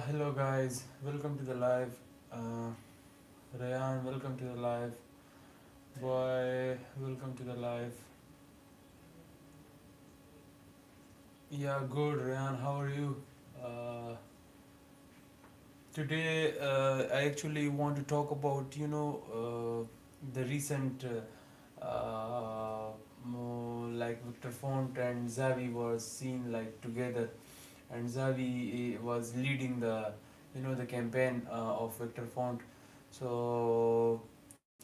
Hello guys, welcome to the live. Uh, Rayan, welcome to the live. Boy, welcome to the live. Yeah, good, Rayan. How are you? Uh, Today, I actually want to talk about the recent like Victor Font and Xavi was seen like together, and Xavi was leading the the campaign of Victor Font. So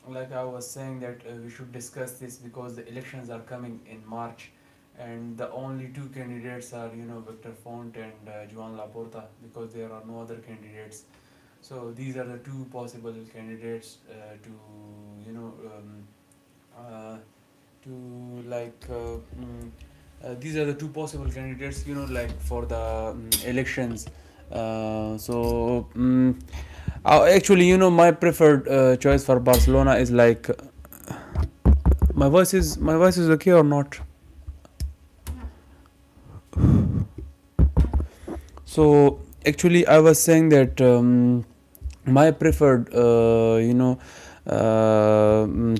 like I was saying that we should discuss this because the elections are coming in March, and the only two candidates are Victor Font and Joan Laporta, because there are no other candidates. So these are the two possible candidates to you know uh, to like these are the two possible candidates like for the elections. Actually, my preferred choice for Barcelona is like my voice is okay or not? So actually, I was saying that my preferred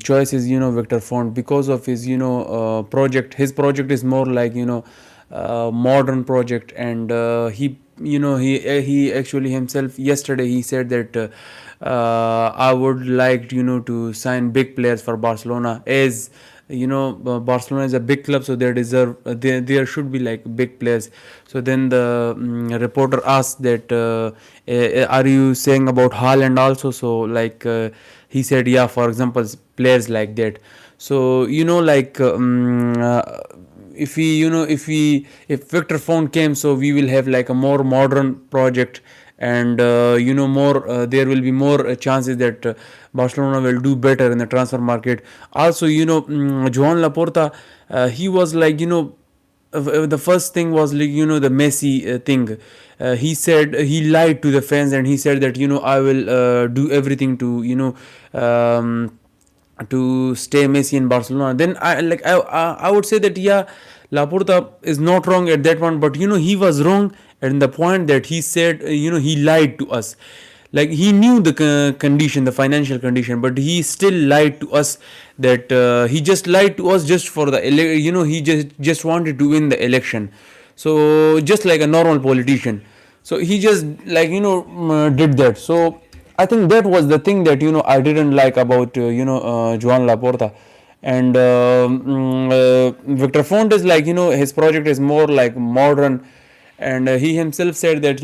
choice is Victor Font, because of his project. His project is more like modern project, and he actually himself yesterday he said that I would like to sign big players for Barcelona, as Barcelona is a big club, so they deserve there should be like big players. So then the reporter asked that are you saying about Haaland also? So like he said, yeah, for example, players like that. So if we if Victor Font came, so we will have like a more modern project, and more there will be more chances that Barcelona will do better in the transfer market. Also, Joan Laporta, he was like the first thing was like the Messi thing. He said he lied to the fans, and he said that I will do everything to to stay Messi in Barcelona. Then I would say that, yeah, Laporta is not wrong at that one, but he was wrong at the point that he said he lied to us. Like, he knew the condition, the financial condition, but he still lied to us. That he just lied to us just for the he just wanted to win the election. So just like a normal politician. So he just like did that. So I think that was the thing that I didn't like about Joan Laporta. And Victor Font is like his project is more like modern, and he himself said that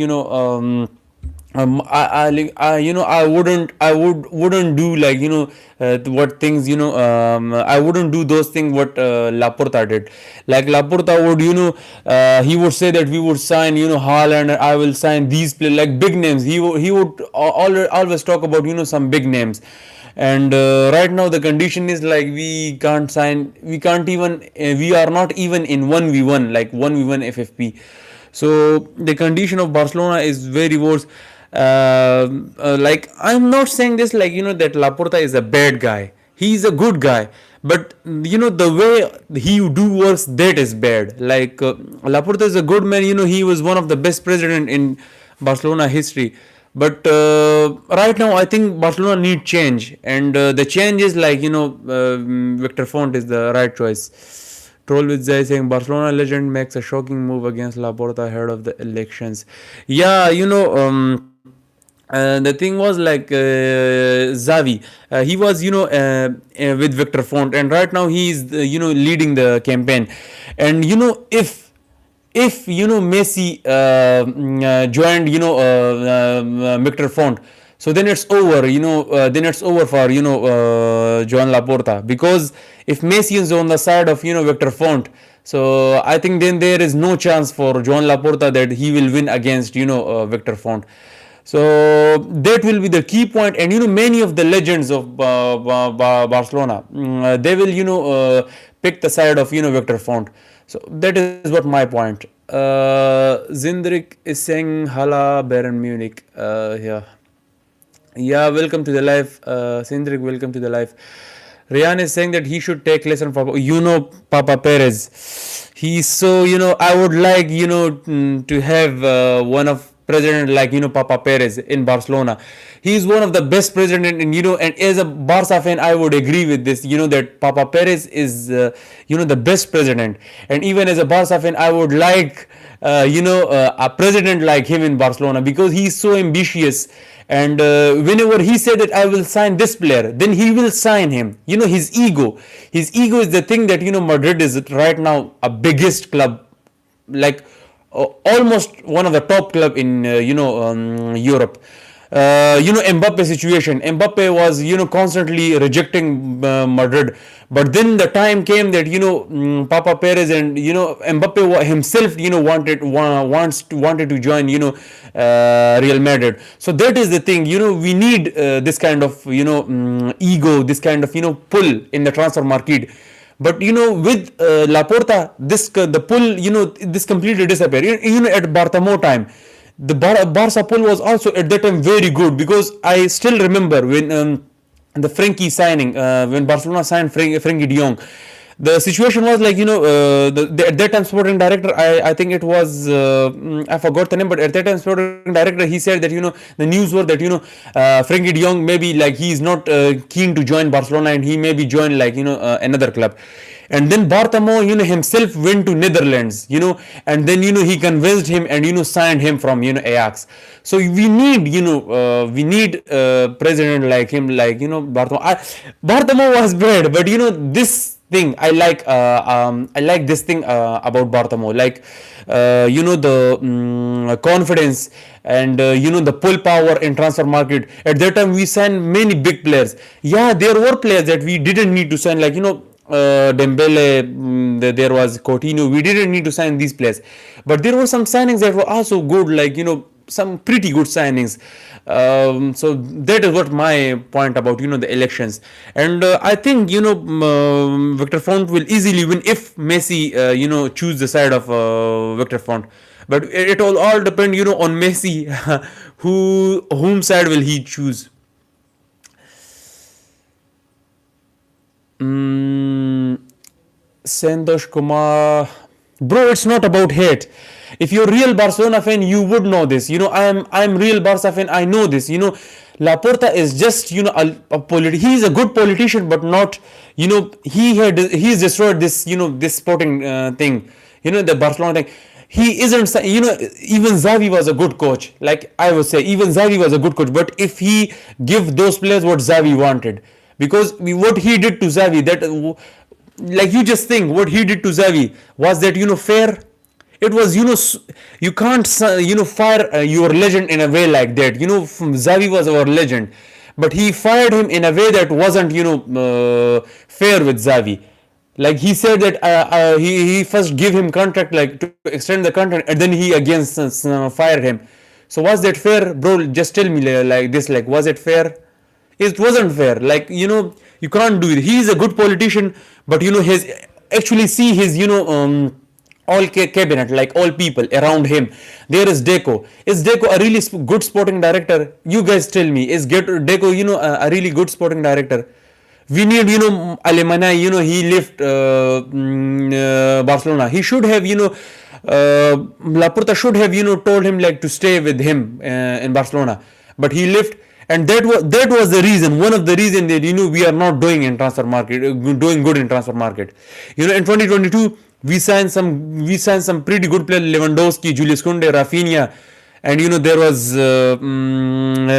I wouldn't do like what things I wouldn't do those things what Laporta did. Like Laporta would he would say that we would sign Haaland, I will sign these players like big names. He would always talk about some big names. And right now the condition is like we can't even we are not even in 1v1, like 1v1 FFP. So the condition of Barcelona is very worse. Like, I'm not saying this like that Laporta is a bad guy. He's a good guy, but the way he do works, that is bad. Like Laporta is a good man. He was one of the best president in Barcelona history. But right now, I think Barcelona need change, and the change is like Victor Font is the right choice. Troll with Zay saying Barcelona legend makes a shocking move against Laporta ahead of the elections. Yeah, the thing was like Xavi. He was with Victor Font, and right now he is leading the campaign. And if Messi joined Victor Font, so then it's over. Then it's over for Joan Laporta, because if Messi is on the side of Victor Font, so I think then there is no chance for Joan Laporta that he will win against Victor Font. So that will be the key point. And many of the legends of Barcelona, they will pick the side of Victor Font. So that is what my point. Zindrik is saying Hala Bayern Munich. Yeah. Yeah, welcome to the live. Zindrik, welcome to the live. Rian is saying that he should take lesson from Papa Perez. He's so I would like to have one of president like Papa Perez in Barcelona. He is one of the best president, and and as a Barca fan, I would agree with this. That Papa Perez is the best president, and even as a Barca fan, I would like a president like him in Barcelona, because he is so ambitious. And whenever he said that I will sign this player, then he will sign him. His ego is the thing that Madrid is right now a biggest club, like almost one of the top club in Europe. Mbappe situation. Mbappe was constantly rejecting Madrid, but then the time came that Papa Perez and Mbappe himself wanted to join Real Madrid. So that is the thing. We need this kind of ego, this kind of pull in the transfer market. But with Laporta, the pull this completely disappeared. At Bartomeu time, the Barca pull was also at that time very good, because I still remember when the Frankie signing, when Barcelona signed Frankie de Jong. The situation was like at that time sporting director, I think it was I forgot the name, but at that time sporting director, he said that the news were that Frankie de Jong maybe like he is not keen to join Barcelona, and he maybe join like another club. And then Bartomeu himself went to Netherlands, and then he convinced him and signed him from Ajax. So we need president like him, like Bartomeu. Bartomeu was bad, but this thing I like this thing about Bartomeu, like the confidence and the pull power in transfer market. At that time we signed many big players. Yeah, there were players that we didn't need to sign, like Dembele, there was Coutinho. We didn't need to sign these players, but there were some signings that were also good, like some pretty good signings. So that is what my point about the elections. And I think Victor Font will easily win if Messi choose the side of Victor Font. But it will all depend on Messi, whom side will he choose. Santosh Kumar, bro, it's not about hate. If you're a real Barcelona fan, you would know this. I'm real Barca fan. I know this. Laporta is just he's a good politician, but not he's destroyed this this sporting thing. The Barcelona thing. He isn't. Even Xavi was a good coach. Like I would say, even Xavi was a good coach. But if he give those players what Xavi wanted, because what he did to Xavi, that like you just think what he did to Xavi, was that fair? It was you can't fire your legend in a way like that. Xavi was our legend, but he fired him in a way that wasn't fair with Xavi. Like he said that he first gave him contract, like to extend the contract, and then he again fired him. So was that fair, bro? Just tell me like this. Like, was it fair? It wasn't fair. Like you can't do it. He is a good politician, but his actually see his all cabinet, like all people around him. There is Deco. Is Deco a really good sporting director? You guys tell me. Is Deco a really good sporting director? We need Alemania. He left Barcelona. He should have Laporta should have told him like to stay with him in Barcelona, but he left. And that was the reason, one of the reasons that we are not doing in transfer market, doing good in transfer market. In 2022 we signed some pretty good players: Lewandowski, Julius Koundé, Rafinha, and there was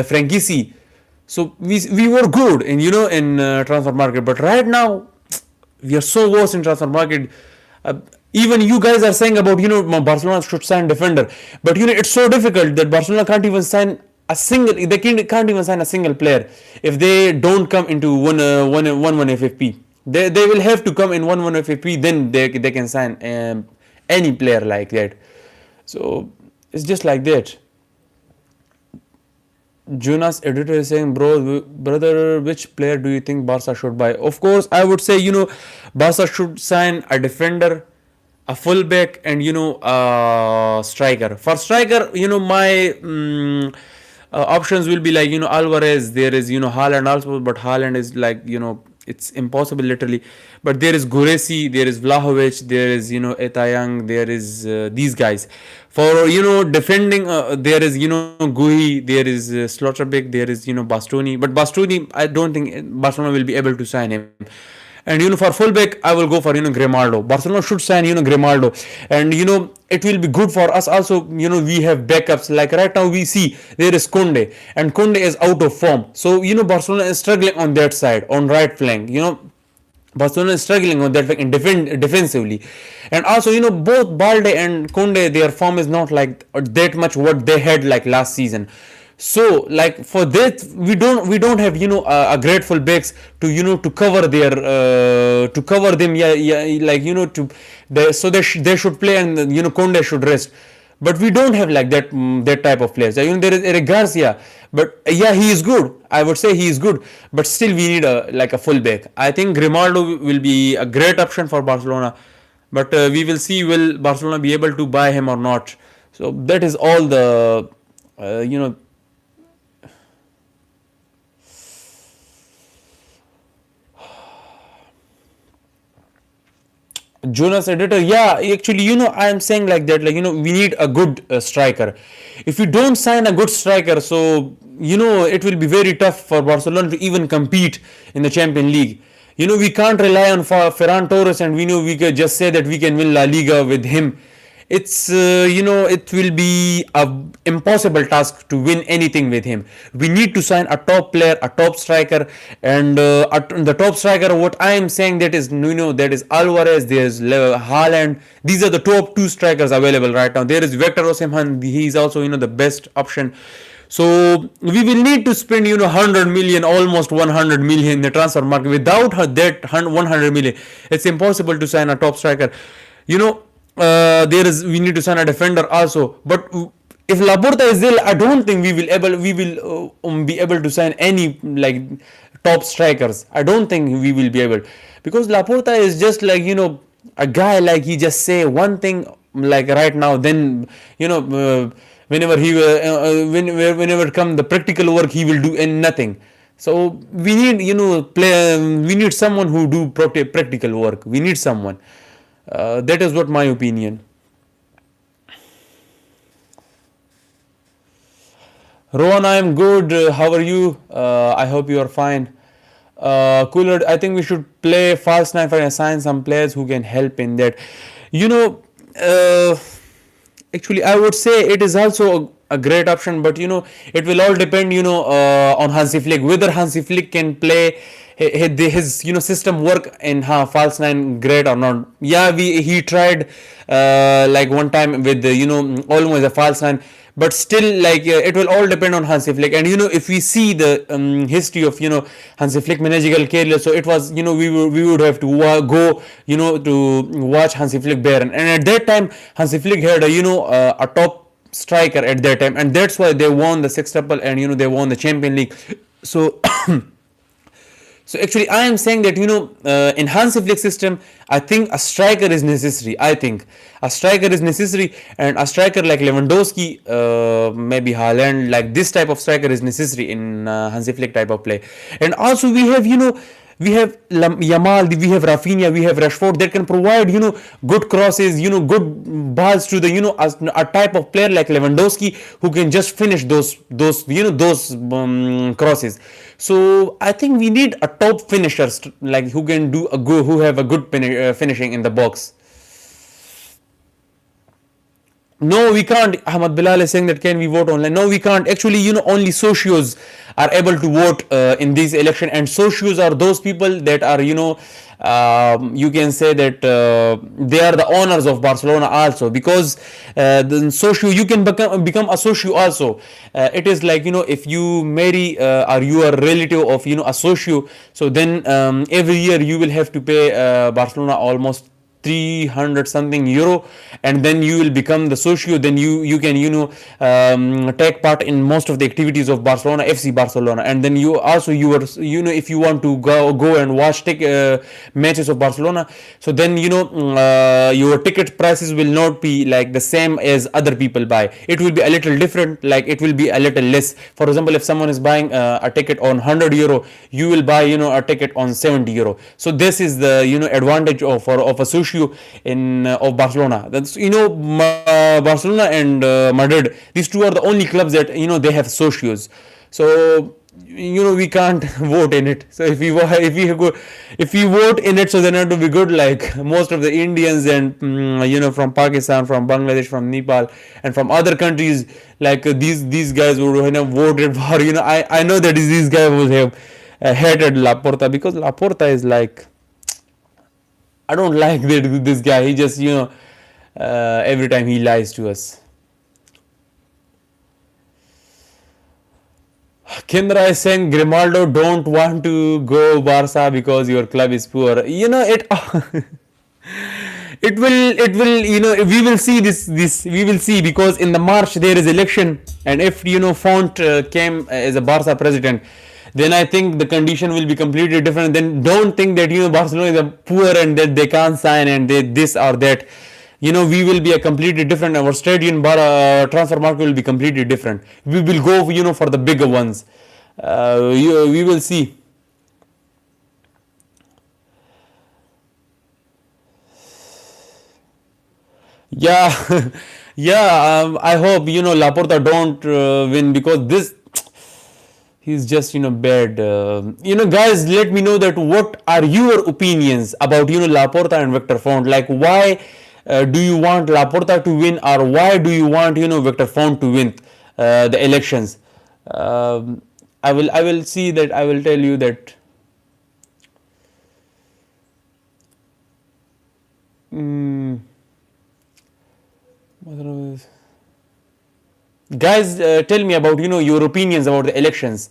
Frankisi. So we were good in in transfer market, but right now we are so worse in transfer market. Even you guys are saying about Barcelona should sign defender, but it's so difficult that Barcelona can't even sign a single. They can't even sign a single player if they don't come into one FFP. They will have to come in one FFP. Then they can sign any player like that. So it's just like that. Jonas editor is saying, brother, which player do you think Barca should buy? Of course, I would say Barca should sign a defender, a fullback, and a striker. For striker, my options will be like Alvarez. There is Haaland also, but Haaland is like it's impossible literally. But there is Guresi, there is Vlahovic, there is Etayang, there is these guys. For defending, there is Guhi, there is Slotterbeck, there is Bastoni. But Bastoni, I don't think Barcelona will be able to sign him. And for fullback, I will go for Grimaldo. Barcelona should sign Grimaldo, and it will be good for us also. We have backups. Like right now, we see there is Konde, and Konde is out of form. So Barcelona is struggling on that side, on right flank. Barcelona is struggling on that flank and defensively, and also both Balde and Konde, their form is not like that much what they had like last season. So like for that we don't have a grateful backs to to cover their to cover them, like to so they should play, and Konde should rest. But we don't have like that type of players. There is Eric Garcia, but yeah, he is good. I would say he is good, but still we need a full back. I think Grimaldo will be a great option for Barcelona, but we will see will Barcelona be able to buy him or not. So that is all the Jonas editor, yeah, actually, I am saying like that, like, we need a good striker. If we don't sign a good striker, so, it will be very tough for Barcelona to even compete in the Champions League. We can't rely on Ferran Torres, and we know we can just say that we can win La Liga with him. It's it will be a impossible task to win anything with him. We need to sign a top player, a top striker, and the top striker, what I am saying, that is that is Alvarez, there's Haaland. These are the top two strikers available right now. There is Victor Osimhen, he is also the best option. So we will need to spend 100 million, almost 100 million in the transfer market. Without that 100 million, it's impossible to sign a top striker. We need to sign a defender also. But if Laporta is there, I don't think we will be able to sign any like top strikers. I don't think we will be able, because Laporta is just like a guy, like he just say one thing like right now, then whenever whenever come the practical work, he will do nothing. So we need we need someone who do practical work. We need someone. That is what my opinion. Rohan, I am good. How are you? I hope you are fine. Cooler, I think we should play false nine and assign some players who can help in that. Actually, I would say it is also a great option, but it will all depend on Hansi Flick, whether Hansi Flick can play his system work in false nine great or not. Yeah, he tried like one time with Olmo as a false nine, but still like it will all depend on Hansi Flick. And if we see the history of Hansi Flick managerial career, so it was we would have to go to watch Hansi Flick Bayern, and at that time Hansi Flick had a top striker at that time, and that's why they won the sextuple, and they won the Champions League. So so actually, I am saying that in Hansi Flick system, I think a striker is necessary. I think a striker is necessary, and a striker like Lewandowski, maybe Haaland, like this type of striker is necessary in Hansi Flick type of play. And also we have we have Yamal, we have Rafinha, we have Rashford that can provide good crosses, good balls to the a type of player like Lewandowski who can just finish those crosses. So I think we need a top finisher, like who can do who have a good finishing in the box. No, we can't. Ahmad Bilal is saying that can we vote online? No, we can't. Actually, only socios are able to vote in this election, and socios are those people that are, you can say that they are the owners of Barcelona also, because the socio, you can become a socio also. It is like, if you marry or you are a relative of, a socio, so then every year you will have to pay Barcelona almost 300 something euro, and then you will become the socio. Then you can take part in most of the activities of Barcelona, FC Barcelona. And then you were, if you want to go and watch matches of Barcelona, so then your ticket prices will not be like the same as other people buy. It will be a little different, like it will be a little less. For example, if someone is buying a ticket on 100 euro, you will buy a ticket on 70 euro. So this is the advantage of a socio in of Barcelona. That's Barcelona and Madrid, these two are the only clubs that they have socios. So we can't vote in it. So if we vote in it, so then it will be good, like most of the Indians and from Pakistan, from Bangladesh, from Nepal, and from other countries, like these guys would have voted for. I know that these guys would have hated Laporta, because Laporta is like, I don't like this guy. He just every time he lies to us. Kendra is saying Grimaldo don't want to go Barca because your club is poor. It it will we will see this we will see, because in the March there is election, and if Font came as a Barca president, then I think the condition will be completely different. Then don't think that Barcelona is a poor and that they can't sign and they this or that. We will be a completely different. Our stadium transfer market will be completely different. We will go for the bigger ones. We will see. Yeah, yeah. I hope Laporta don't win, because this he's just bad. Guys, let me know that what are your opinions about Laporta and Victor Font. Like, why do you want Laporta to win, or why do you want Victor Font to win the elections? I will see that. I will tell you that. Mm, Guys, tell me about your opinions about the elections.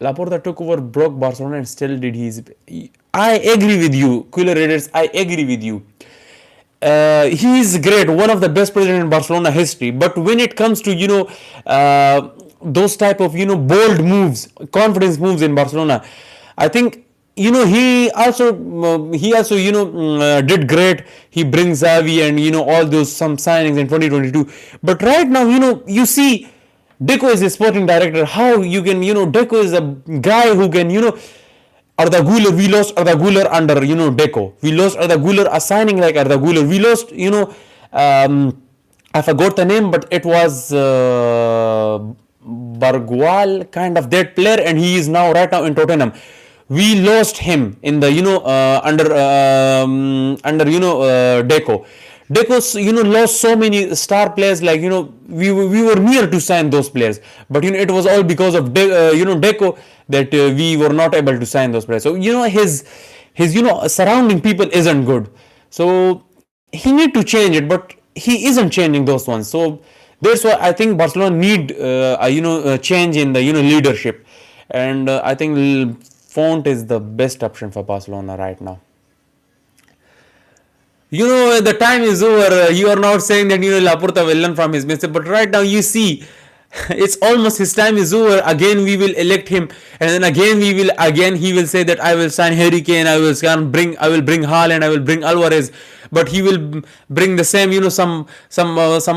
Laporta took over, broke Barcelona, and still did his. I agree with you, Cooler Raiders. I agree with you. He is great, one of the best presidents in Barcelona history. But when it comes to those type of bold moves, confidence moves in Barcelona, I think he also did great. He brings Xavi and all those some signings in 2022. But right now you see Deco is a sporting director. How you can Deco is a guy who can Arda Güler, we lost Arda Güler under Deco. We lost Arda Güler, a signing like Arda Güler. We lost I forgot the name, but it was Bargual, kind of that player, and he is right now in Tottenham. We lost him in the under Deco. Deco's lost so many star players, like we were near to sign those players, but it was all because of Deco that we were not able to sign those players. So his surrounding people isn't good, so he need to change it, but he isn't changing those ones. So that's why I think Barcelona need a change in the leadership, and I think Font is the best option for Barcelona right now. The time is over. You are not saying that Laporta will learn from his mistake, but right now you see, it's almost his time is over. Again, we will elect him, and then again he will say that I will sign Harry Kane, I will bring Haaland, I will bring Alvarez, but he will bring the same some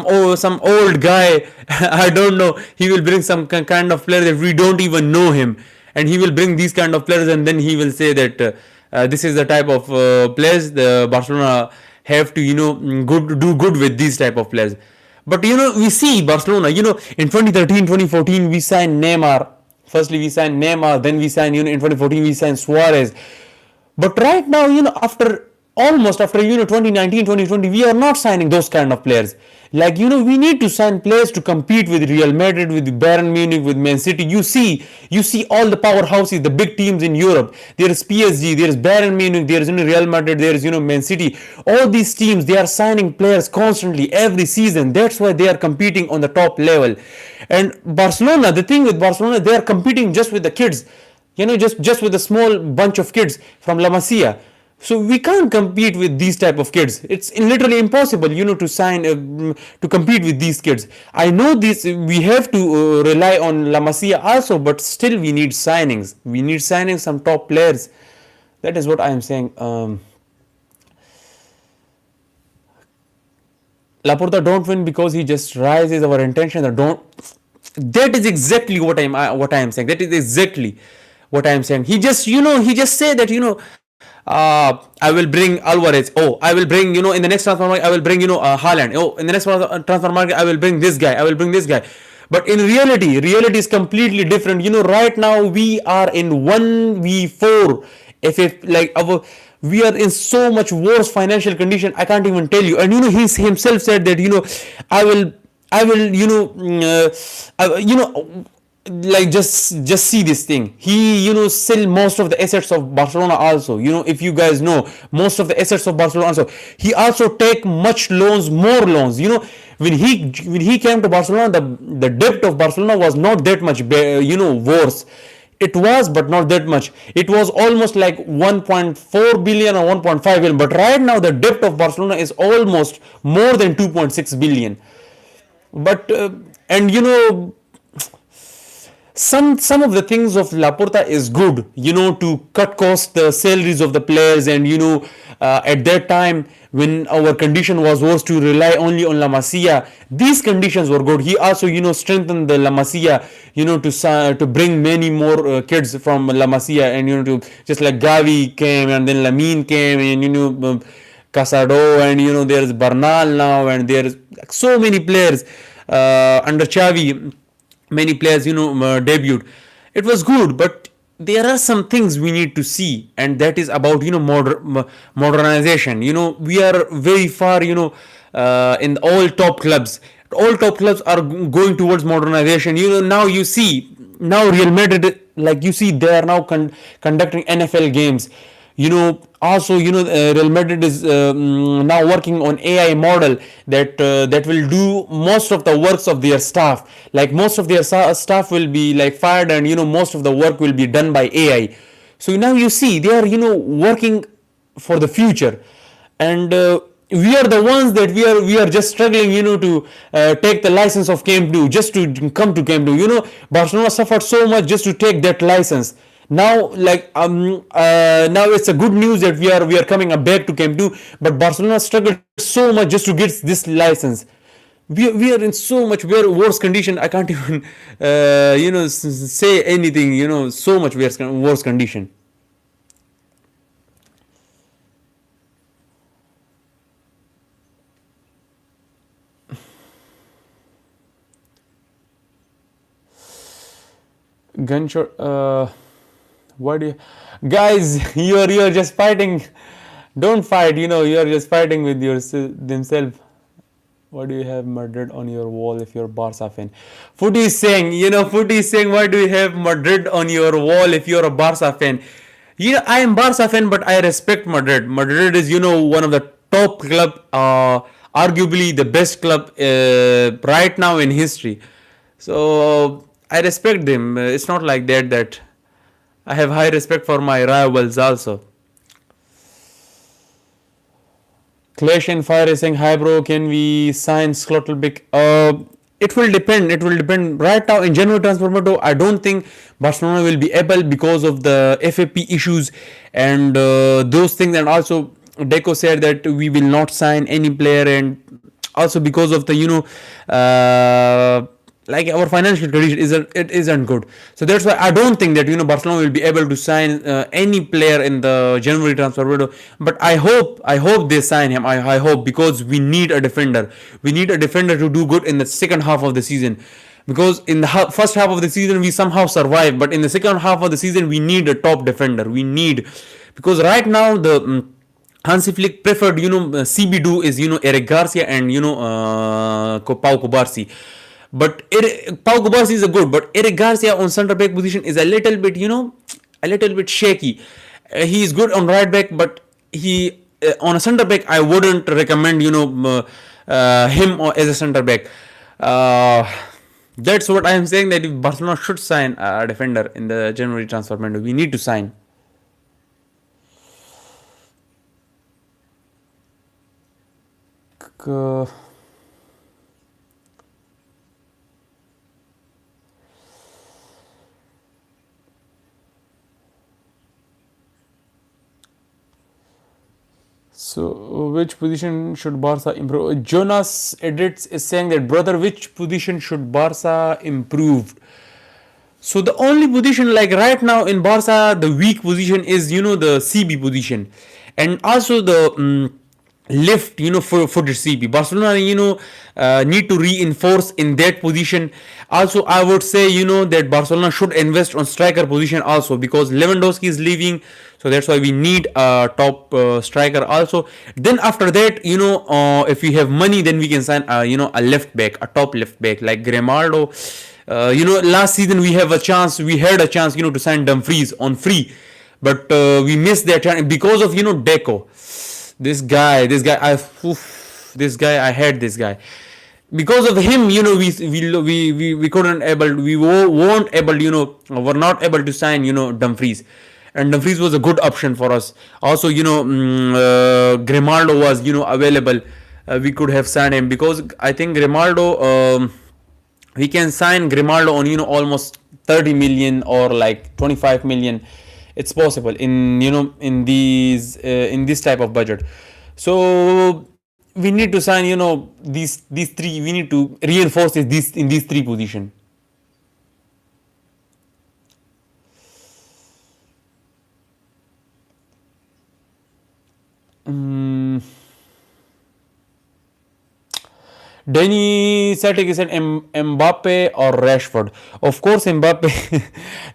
old guy. I don't know. He will bring some kind of player that we don't even know him, and he will bring these kind of players, and then he will say that. This is the type of players the Barcelona have to do good with these type of players. But we see Barcelona in 2013 2014 we signed Neymar. Firstly we signed Neymar, then we signed in 2014 we signed Suarez. But right now after 2019 2020 we are not signing those kind of players. Like we need to sign players to compete with Real Madrid, with Bayern Munich, with Man City. You see all the powerhouses, the big teams in Europe. There is PSG, there is Bayern Munich, there is Real Madrid, there is Man City. All these teams, they are signing players constantly every season. That's why they are competing on the top level. And Barcelona, the thing with Barcelona, they are competing just with the kids. Just with a small bunch of kids from La Masia. So we can't compete with these type of kids. It's literally impossible, to sign to compete with these kids. I know this. We have to rely on La Masia also, but still we need signings. We need signings some top players. That is what I am saying. Laporta don't win because he just rises our intention. Or don't. That is exactly what I am saying. That is exactly what I am saying. He just say that I will bring Alvarez. Oh, I will bring in the next transfer market I will bring Haaland. Oh, in the next transfer market I will bring this guy. I will bring this guy. But in reality is completely different. Right now we are in 1v4. If like our we are in so much worse financial condition, I can't even tell you. And he himself said that I will I will like just see this thing. He sell most of the assets of Barcelona also. If you guys know, most of the assets of Barcelona also. He also take much loans, more loans. When he came to Barcelona, the debt of Barcelona was not that much worse. It was, but not that much. It was almost like 1.4 billion or 1.5 billion. But right now, the debt of Barcelona is almost more than 2.6 billion. But and some of the things of Laporta is good, to cut costs, the salaries of the players, and at that time when our condition was worse to rely only on La Masia, these conditions were good. He also strengthened the La Masia, to bring many more kids from La Masia, and to just like Gavi came, and then Lamine came, and Casado, and there's Bernal now, and there's so many players under Xavi. Many players debuted. It was good, but there are some things we need to see, and that is about modernization. We are very far in all top clubs. All top clubs are going towards modernization. Now you see, now Real Madrid, like you see, they are now conducting NFL games. Also Real Madrid is now working on AI model that will do most of the works of their staff. Like most of their staff will be like fired, and most of the work will be done by AI. So now you see they are working for the future. And we are the ones that we are just struggling to take the license of Camp Nou, just to come to Camp Nou. Barcelona suffered so much just to take that license. Now, now it's a good news that we are coming back to Camp Nou, but Barcelona struggled so much just to get this license. We are in so much worse condition. I can't even say anything. So much worse condition. Gunshot. Why do you guys? You're just fighting. Don't fight. You're just fighting with themselves. Why do you have Madrid on your wall if you're Barca fan? Footy is saying, why do you have Madrid on your wall if you're a Barca fan? I am Barca fan, but I respect Madrid. Madrid is, one of the top club, arguably the best club right now in history. So I respect them. It's not like that I have high respect for my rivals also. Clash and Fire is saying, hi bro, can we sign Slotterbeck? It will depend. It will depend. Right now in January transfer window, I don't think Barcelona will be able because of the FAP issues and those things. And also, Deco said that we will not sign any player, and also because of the like our financial condition isn't good. So that's why I don't think that Barcelona will be able to sign any player in the January transfer window. But I hope they sign him. I hope, because we need a defender. We need a defender to do good in the second half of the season. Because in the first half of the season we somehow survived, but in the second half of the season we need a top defender. We need, because right now the Hansi Flick preferred CB2 is Eric Garcia and Pau Kubarsi. But Pau Kubarsi is a good, but Eric Garcia on centre back position is a little bit shaky. He is good on right back, but he on a centre back I wouldn't recommend him as a centre back. That's what I am saying, that if Barcelona should sign a defender in the January transfer window, we need to sign. uh, so which position should Barca improve? Jonas Edits is saying that, brother, which position should Barca improve? So the only position like right now in Barca, the weak position is the CB position, and also the left footed CB. Barcelona need to reinforce in that position. Also, I would say that Barcelona should invest on striker position also, because Lewandowski is leaving, so that's why we need a top striker also. Then after that, if we have money, then we can sign a left back, a top left back like Grimaldo. Last season we had a chance, to sign Dumfries on free, but we missed that chance because of Deco. This guy, I hate this guy. Because of him, we couldn't able, we weren't able, were not able to sign, Dumfries. And Dumfries was a good option for us. Also, Grimaldo was, available. We could have signed him, because I think Grimaldo, we can sign Grimaldo on almost 30 million or like 25 million. It's possible in in this type of budget. So we need to sign these three. We need to reinforce this in these three positions. Danny Satic said Mbappe or Rashford. Of course, Mbappe.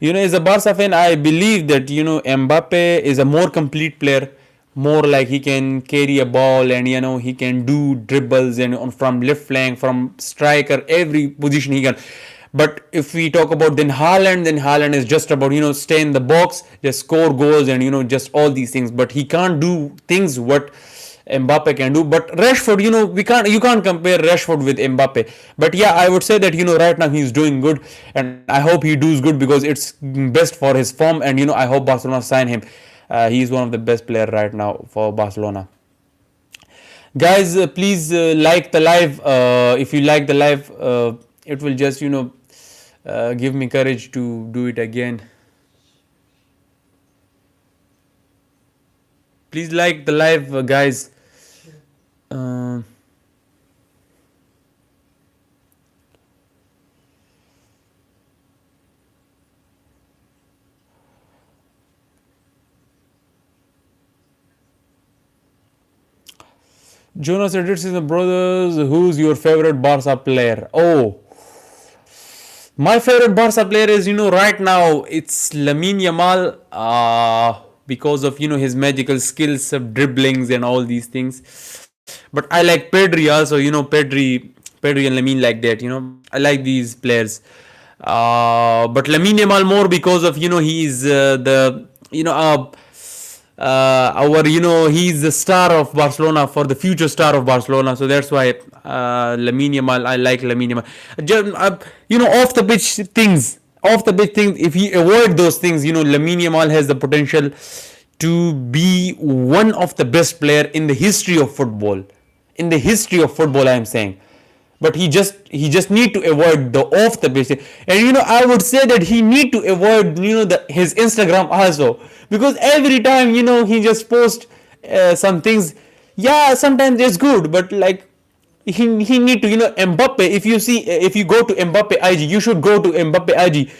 As a Barca fan, I believe that Mbappe is a more complete player. More like he can carry a ball, and he can do dribbles and from left flank, from striker, every position he can. But if we talk about then Haaland is just about stay in the box, just score goals, and just all these things. But he can't do things what Mbappe can do. But Rashford, you can't compare Rashford with Mbappe. But yeah, I would say that right now he's doing good, and I hope he does good, because it's best for his form, and I hope Barcelona sign him. He's one of the best player right now for Barcelona. Guys, please like the live. If you like the live, it will just give me courage to do it again. Please like the live, guys. Uh, Jonas Edits is the brothers. Who's your favorite Barca player? Oh, my favorite Barca player is right now it's Lamine Yamal. Because of his magical skills of dribblings and all these things. But I like Pedri also. Pedri and Lamine like that. I like these players. But Lamine Yamal more because of he is the our he's the star of Barcelona, for the future star of Barcelona, so that's why Lamine Yamal, I like Lamine Yamal. Off the pitch things, if he avoid those things, Lamine Yamal has the potential to be one of the best player in the history of football. In the history of football, I am saying. But he just need to avoid the off the pitch, and I would say that he need to avoid his Instagram also, because every time he just post some things. Yeah, sometimes it's good, but like he need to Mbappe. If you go to Mbappe IG, you should go to Mbappe IG.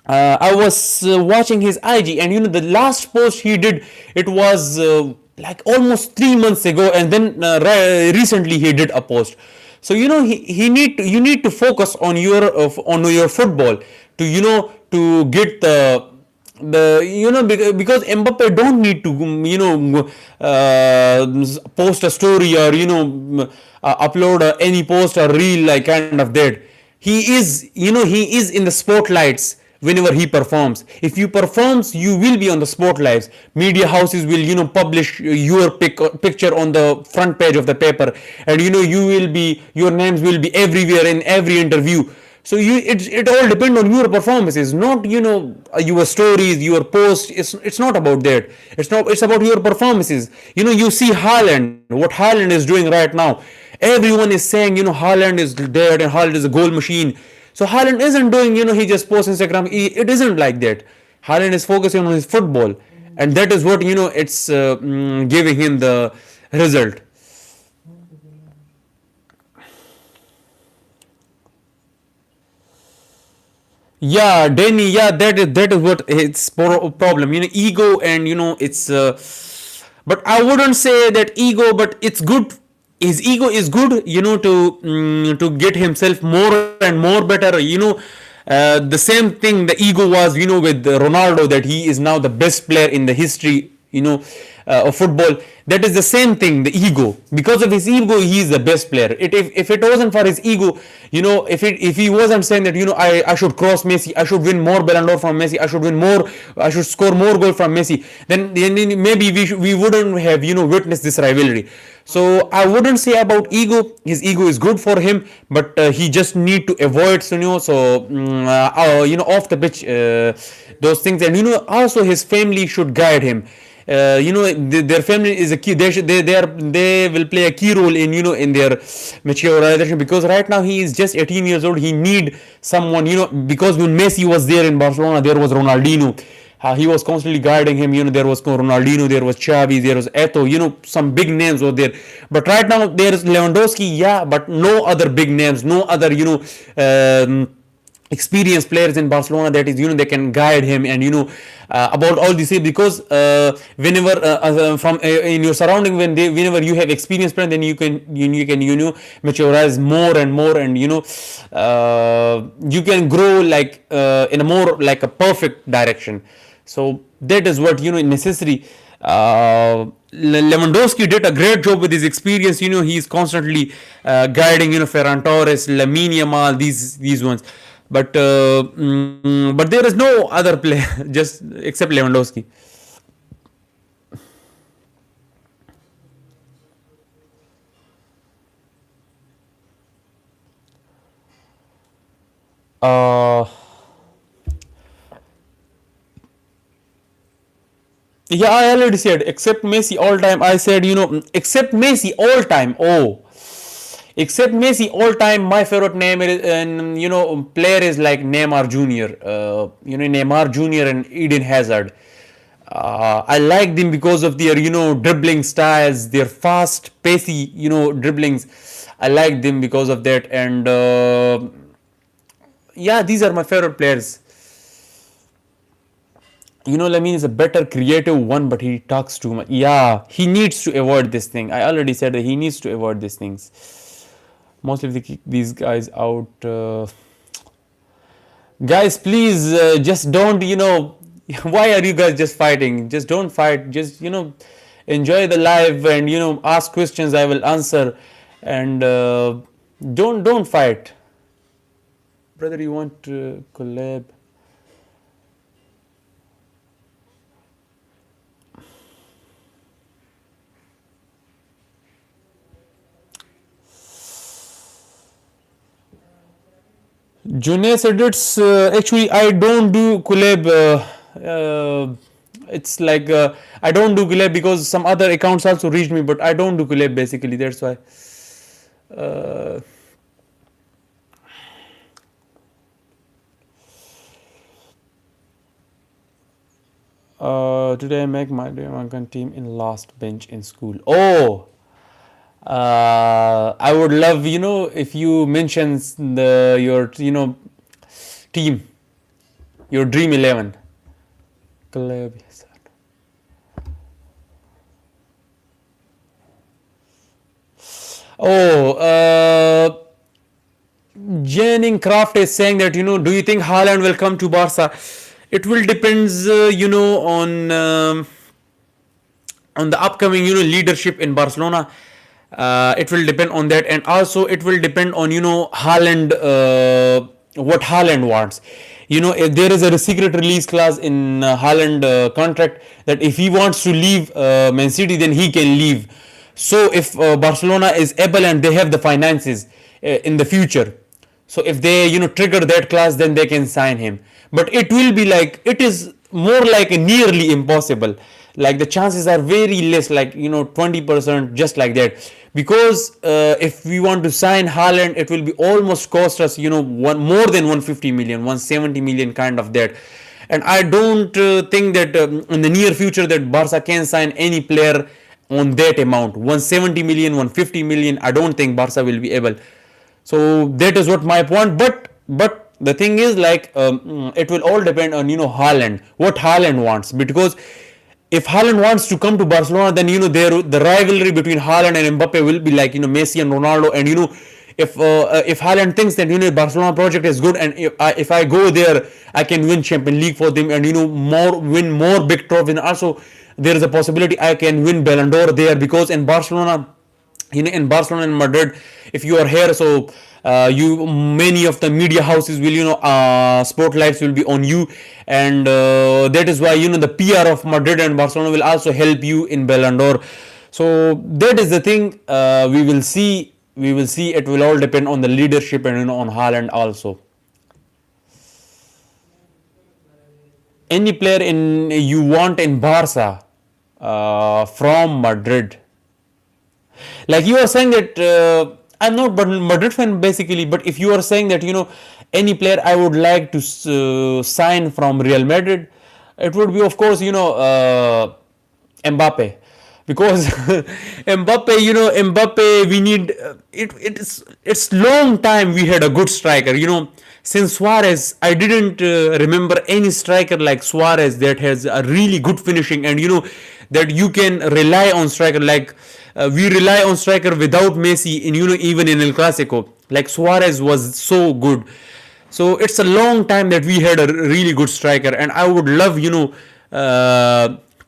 I was watching his IG, and the last post he did, it was like almost 3 months ago, and then recently he did a post. So you need to focus on your football to get the because Mbappe don't need to post a story, or upload any post or reel like kind of that. He is in the spotlights whenever he performs. If you performs, you will be on the spotlights. Media houses will publish your picture on the front page of the paper, and your names will be everywhere in every interview. So it all depends on your performances, not your stories, your posts. It's not about that. It's about your performances. You see Haaland, what Haaland is doing right now. Everyone is saying Haaland is there and Haaland is a goal machine. So Haaland isn't doing he just posts Instagram. It isn't like that. Haaland is focusing on his football, and that is what it's giving him the result. Yeah, Danny. Yeah, that is what its problem. Ego, and it's. But I wouldn't say that ego, but it's good. His ego is good, to get himself more and more better. The same thing the ego was, with Ronaldo, that he is now the best player in the history, of football. That is the same thing, the ego. Because of his ego, he is the best player. If it wasn't for his ego, if he wasn't saying that I should cross Messi, I should win more Ballon d'Or from Messi, I should score more goals from Messi, then maybe we wouldn't have witnessed this rivalry. So I wouldn't say about ego. His ego is good for him, but he just need to avoid off the pitch, those things. And also his family should guide him. Their family is a key. They will play a key role in their maturization, because right now he is just 18 years old. He need someone, because when Messi was there in Barcelona, there was Ronaldinho. He was constantly guiding him. There was Ronaldinho, there was Xavi, there was Eto. Some big names were there. But right now there is Lewandowski, yeah, but no other big names, no other experienced players in Barcelona that is they can guide him, and about all this, because whenever from in your surrounding, whenever you have experienced players, then you can maturize more and more, and you can grow like in a more like a perfect direction. So that is what necessary. Lewandowski did a great job with his experience. He's constantly guiding Ferran Torres, Lamine Yamal, these ones. But there is no other player just except Lewandowski. Uh, yeah, I already said except Messi all time. I said except Messi all time. Oh, except Messi all time, my favorite name is, and player is like Neymar Jr. Neymar Jr. and Eden Hazard. I like them because of their dribbling styles, their fast, pacey dribblings. I like them because of that, and yeah, these are my favorite players. Lamine is a better creative one, but he talks too much. Yeah, he needs to avoid this thing. I already said that he needs to avoid these things. Mostly they kick these guys out. Guys, please just don't. Why are you guys just fighting? Just don't fight. Just enjoy the live, and ask questions. I will answer, and don't fight. Brother, you want to collab? Junes edits. Actually, I don't do collab. It's like I don't do collab because some other accounts also reached me, but I don't do collab basically. That's why. Uh, Today I make my American team in last bench in school. Oh, I would love if you mention your team, your dream 11. Club. Yes. Oh, Jenning Craft is saying that do you think Haaland will come to Barca? It will depends on the upcoming leadership in Barcelona. It will depend on that, and also it will depend on Haaland, what Haaland wants. If there is a secret release clause in Haaland contract, that if he wants to leave Man City, then he can leave. So if Barcelona is able and they have the finances in the future, So if they trigger that clause, then they can sign him. But it will be like, it is more like a nearly impossible. Like the chances are very less, like 20%, just like that. Because if we want to sign Haaland, it will be almost cost us one more than 150 million, 170 million, kind of that. And I don't think that in the near future that Barca can sign any player on that amount, 170 million, 150 million. I don't think Barca will be able. So that is what my point. But the thing is, like, it will all depend on Haaland, what Haaland wants. Because if Haaland wants to come to Barcelona, then the rivalry between Haaland and Mbappe will be like Messi and Ronaldo. And if Haaland thinks that Barcelona project is good, and if I go there, I can win Champions League for them, and win more big trophies. And also there is a possibility I can win Ballon d'Or there, because in Barcelona, in Barcelona and Madrid, if you are here, so you many of the media houses will spotlights will be on you. And that is why the PR of Madrid and Barcelona will also help you in Ballon d'Or. So that is the thing. We will see. It will all depend on the leadership and on Haaland also. Any player in you want in Barca from Madrid? Like you are saying that I'm not Madrid fan basically, but if you are saying that any player I would like to sign from Real Madrid, it would be, of course, Mbappe. Because Mbappe, we need it's long time we had a good striker. Since Suarez, I didn't remember any striker like Suarez that has a really good finishing, and that you can rely on striker. Like we rely on striker without Messi in even in El Clasico. Like Suarez was so good. So it's a long time that we had a really good striker, and I would love to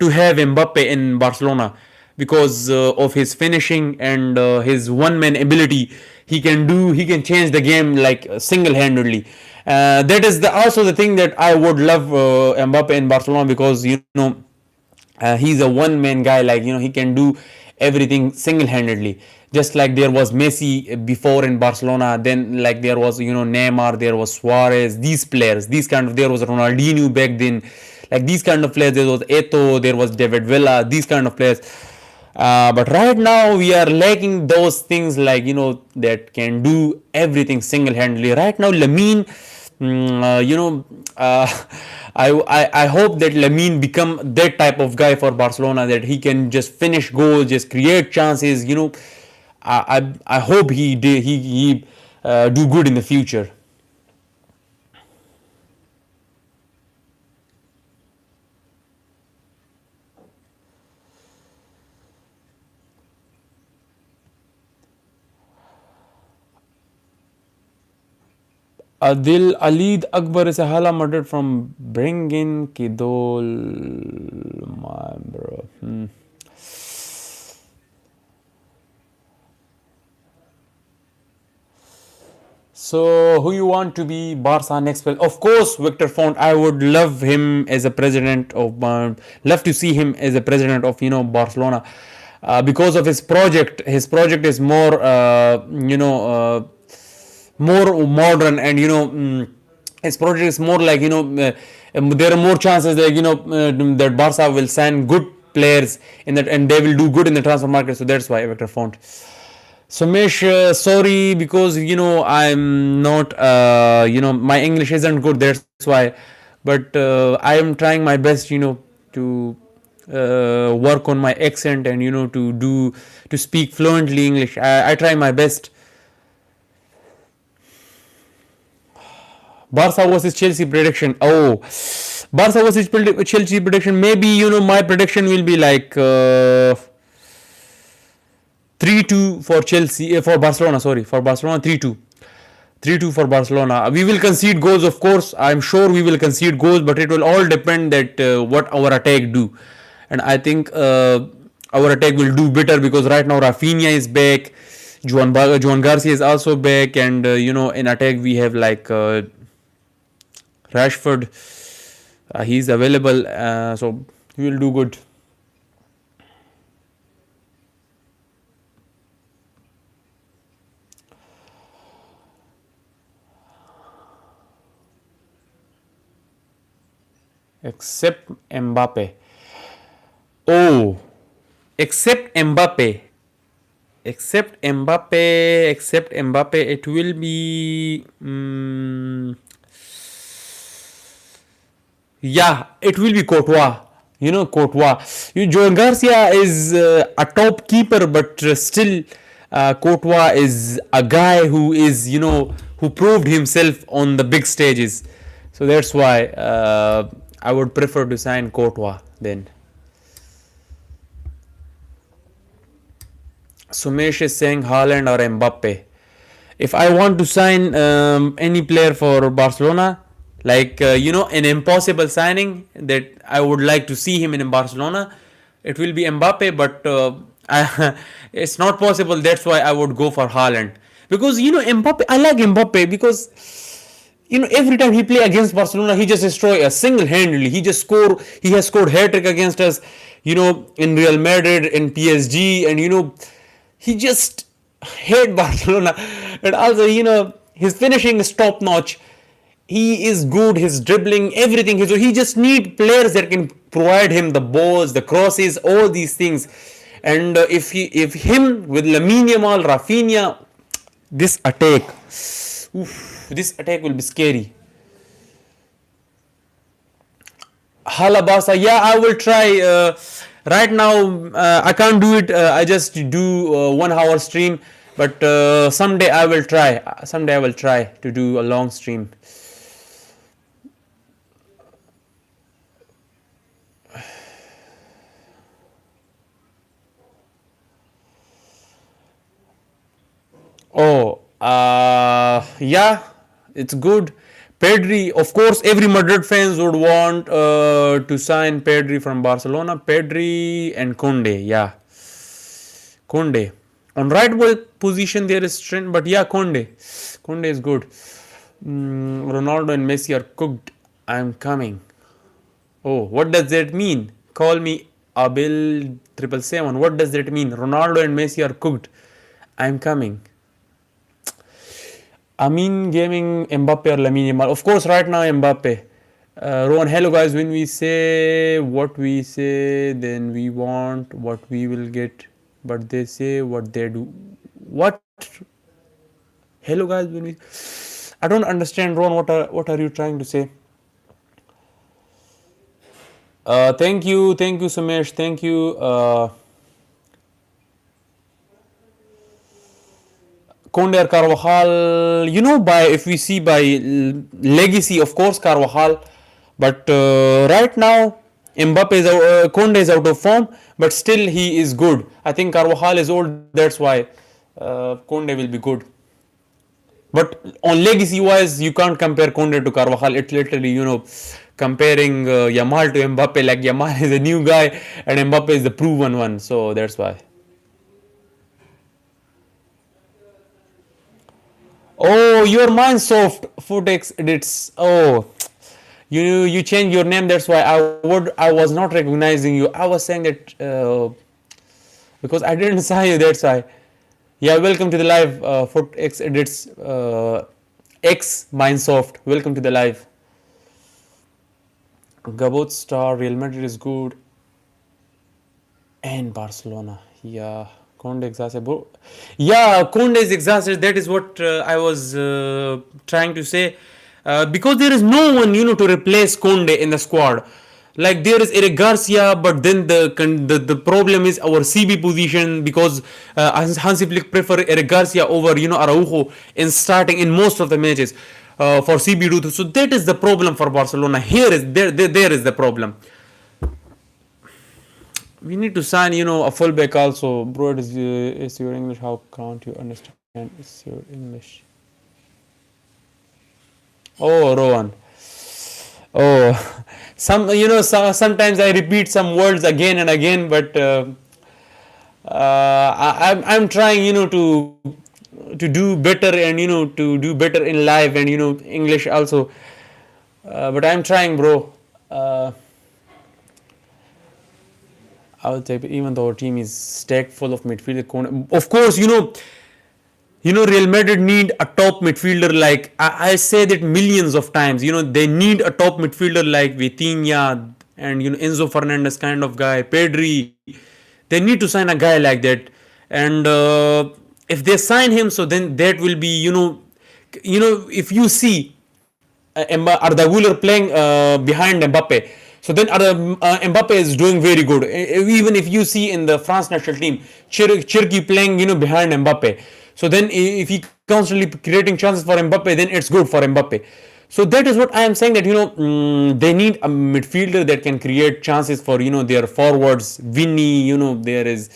have Mbappe in Barcelona, because of his finishing and his one man ability. He can change the game like single handedly. That is also the thing that I would love Mbappe in Barcelona, because he's a one man guy. Like he can do everything single handedly, just like there was Messi before in Barcelona. Then like there was Neymar, there was Suarez, these players, these kind of, there was Ronaldinho back then. Like these kind of players, there was Eto, there was David Villa, these kind of players. But right now we are lacking those things, like that can do everything single handedly. Right now Lamine, mm, you know I hope that Lamine become that type of guy for Barcelona, that he can just finish goals, just create chances. I hope he do good in the future. Adil Alid Akbar is a Hala murdered from Bringin Kidol, my bro. So, who you want to be Barca next? Of course, Victor Font. I would love him as a president of. Love to see him as a president of Barcelona, because of his project. His project is more modern, and his project is more like there are more chances that that Barca will sign good players in that, and they will do good in the transfer market. So that's why Victor Font. Somesh, sorry, because I'm not my English isn't good. That's why, but I am trying my best to work on my accent, and to speak fluently English. I try my best. Barca versus Chelsea prediction. Oh, Barca versus Chelsea prediction. Maybe my prediction will be like 3-2 for Chelsea, for Barcelona. Sorry, for Barcelona, 3-2. 3-2 for Barcelona. We will concede goals, of course. I'm sure we will concede goals, but it will all depend that what our attack do. And I think our attack will do better, because right now Rafinha is back, Juan Garcia is also back, and in attack we have like Rashford. He's available, so we will do good. except Mbappe. Oh, except Mbappe. Except Mbappe, it will be. Yeah, it will be Courtois. You know, Courtois. Joan Garcia is a top keeper, but still, Courtois is a guy who is, who proved himself on the big stages. So that's why I would prefer to sign Courtois then. Sumesh is saying Haaland or Mbappe. If I want to sign any player for Barcelona, like an impossible signing that I would like to see him in Barcelona, it will be Mbappe. But it's not possible. That's why I would go for Haaland, because Mbappe. I like Mbappe because every time he play against Barcelona, he just destroy us single-handedly. He has scored hat-trick against us, in Real Madrid, in PSG, and he just hate Barcelona. And also, his finishing is top notch. He is good. His dribbling, everything. He just need players that can provide him the balls, the crosses, all these things. And if him with Lamine Yamal, Rafinha, this attack, this attack will be scary. Halabasa, yeah, I will try. Right now, I can't do it. I just do 1 hour stream, but someday I will try. Someday I will try to do a long stream. Oh, yeah, it's good. Pedri, of course, every Madrid fans would want to sign Pedri from Barcelona. Pedri and Conde, yeah. Conde. On right position there is strength, but yeah, Conde. Conde is good. Ronaldo and Messi are cooked. I'm coming. Oh, what does that mean? Call me Abel 777. What does that mean? Ronaldo and Messi are cooked. I'm coming. Amin Gaming, Mbappe or Lamine Yamal. Of course, right now Mbappe. Rowan, hello guys. When we say what we say, then we want what we will get. But they say what they do. What? Hello guys. I don't understand, Rowan. What are you trying to say? Thank you, Sumesh. Thank you. Conde or Carvajal, by if we see by legacy, of course Carvajal, but right now Mbappe is Conde is out of form, but still he is good. I think Carvajal is old, that's why Conde will be good. But on legacy wise, you can't compare Conde to Carvajal. It's literally comparing Yamal to Mbappe. Like Yamal is a new guy and Mbappe is the proven one, so that's why. Oh, your mind soft Footex edits. Oh, you changed your name. That's why I was not recognizing you. I was saying that because I didn't see you. That's why. Yeah, welcome to the live. Footex edits. X Mindsoft. Welcome to the live. Gabot star. Real Madrid is good. And Barcelona. Yeah. Conde exasperated. Yeah, Conde is exasperated. That is what I was trying to say. Because there is no one, to replace Conde in the squad. Like there is Eric Garcia, but then the problem is our CB position, because Hansi Flick prefer Eric Garcia over Araujo in starting in most of the matches for CB do. So that is the problem for Barcelona. There is the problem. We need to sign, a fullback also. Bro, is your English? How can't you understand? It's your English. Oh, Rowan. Oh, sometimes I repeat some words again and again, but I'm trying, to do better, and to do better in live, and English also. But I'm trying, bro. I would say, even though our team is stacked full of midfield, of course, Real Madrid need a top midfielder like I say that millions of times. They need a top midfielder like Vitinha and Enzo Fernandez kind of guy, Pedri. They need to sign a guy like that, and if they sign him, so then that will be if you see Arda Güler playing behind Mbappe. So then Mbappe is doing very good. Even if you see in the France national team, Cherki playing behind Mbappe. So then if he constantly creating chances for Mbappe, then it's good for Mbappe. So that is what I am saying that they need a midfielder that can create chances for their forwards. Vinny, there is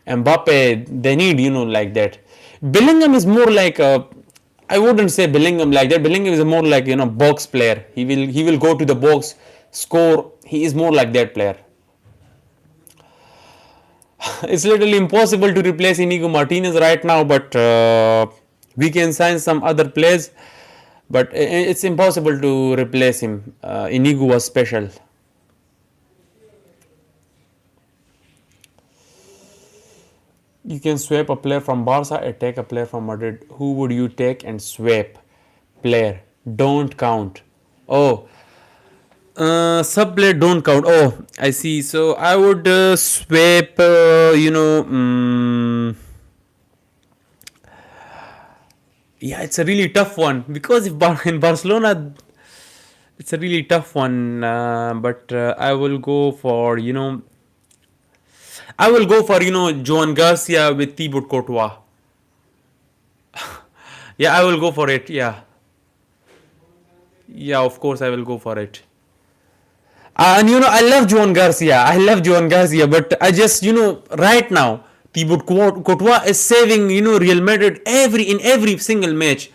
Mbappe. They need like that. Bellingham is more like a I wouldn't say Bellingham like that. Bellingham is more like box player. He will go to the box, score. He is more like that player. It's literally impossible to replace Inigo Martinez right now, but we can sign some other players. But it's impossible to replace him. Inigo was special. You can swap a player from Barca and take a player from Madrid. Who would you take and swap? Player. Don't count. Oh, sub player don't count. Oh, I see. So I would swap, yeah, it's a really tough one because if in Barcelona, it's a really tough one. But I will go for, Joan Garcia with Thibaut Courtois. Yeah, I will go for it. Yeah. Yeah, of course I will go for it. And I love Joan Garcia. I love Joan Garcia, but I just right now Thibaut Courtois is saving Real Madrid in every single match.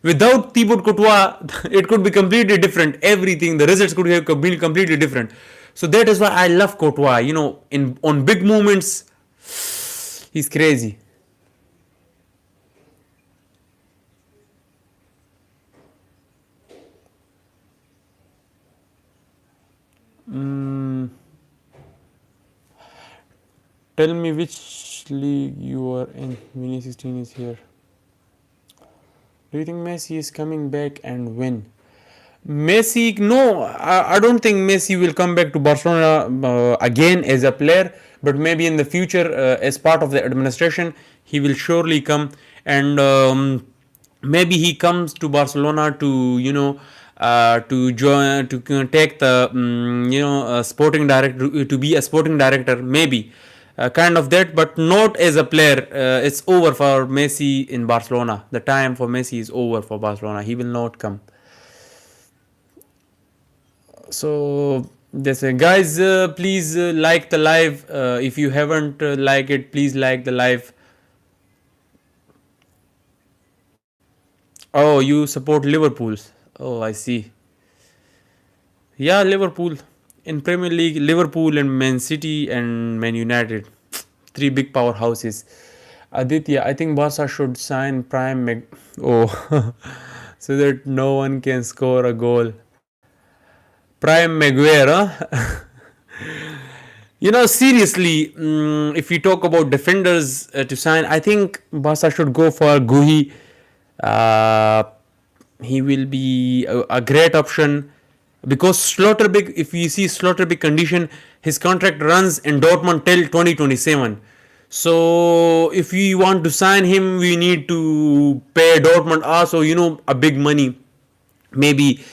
Without Thibaut Courtois, it could be completely different. Everything, the results could have been completely different. So that is why I love Courtois. In on big moments, he's crazy. Mm, tell me which league you are in. 2016 is here. Do you think Messi is coming back and when? Messi, no, I don't think Messi will come back to Barcelona again as a player, but maybe in the future, as part of the administration, he will surely come, and maybe he comes to Barcelona to to join to take the sporting director to be a sporting director, maybe. Kind of that, but not as a player. It's over for Messi in Barcelona. The time for Messi is over for Barcelona. He will not come. So this guys, please like the live. If you haven't liked it, please like the live. Oh, you support Liverpool. Oh, I see. Yeah, Liverpool in Premier League. Liverpool and Man City and Man United, three big powerhouses. Aditya, I think Barca should sign Prime oh, so that no one can score a goal. Prime Maguire, huh? Seriously, if we talk about defenders to sign, I think Barca should go for Guhi. Uh, he will be a great option because Slotterbeck, if we see Slotterbeck condition, his contract runs in Dortmund till 2027. So if we want to sign him, we need to pay Dortmund also, a big money, maybe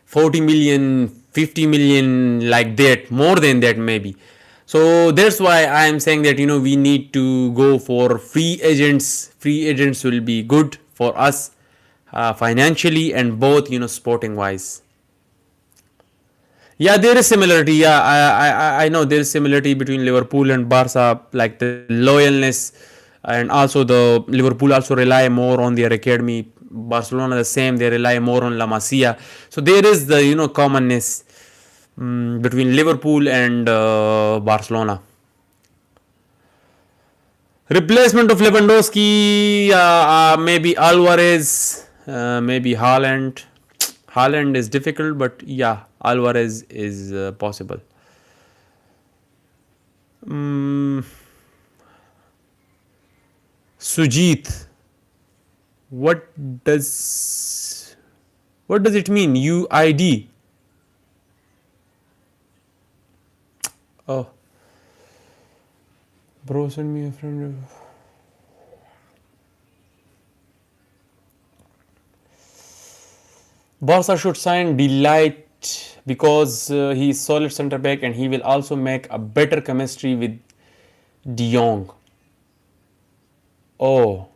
40 million, 50 million, like that, more than that maybe. So that's why I am saying that we need to go for free agents. Free agents will be good for us financially and both sporting wise. Yeah, there is similarity. Yeah, I know there is similarity between Liverpool and Barca, like the loyalness, and also the Liverpool also rely more on their academy. Barcelona the same; they rely more on La Masia. So there is the commonness between Liverpool and Barcelona. Replacement of Lewandowski, maybe Alvarez, maybe Haaland. Haaland is difficult, but yeah, Alvarez is possible. Mm, Sujit. What does what does it mean? UID. Oh, bro, send me a friend. Barca should sign Delight because he is solid centre back and he will also make a better chemistry with De Jong. Oh,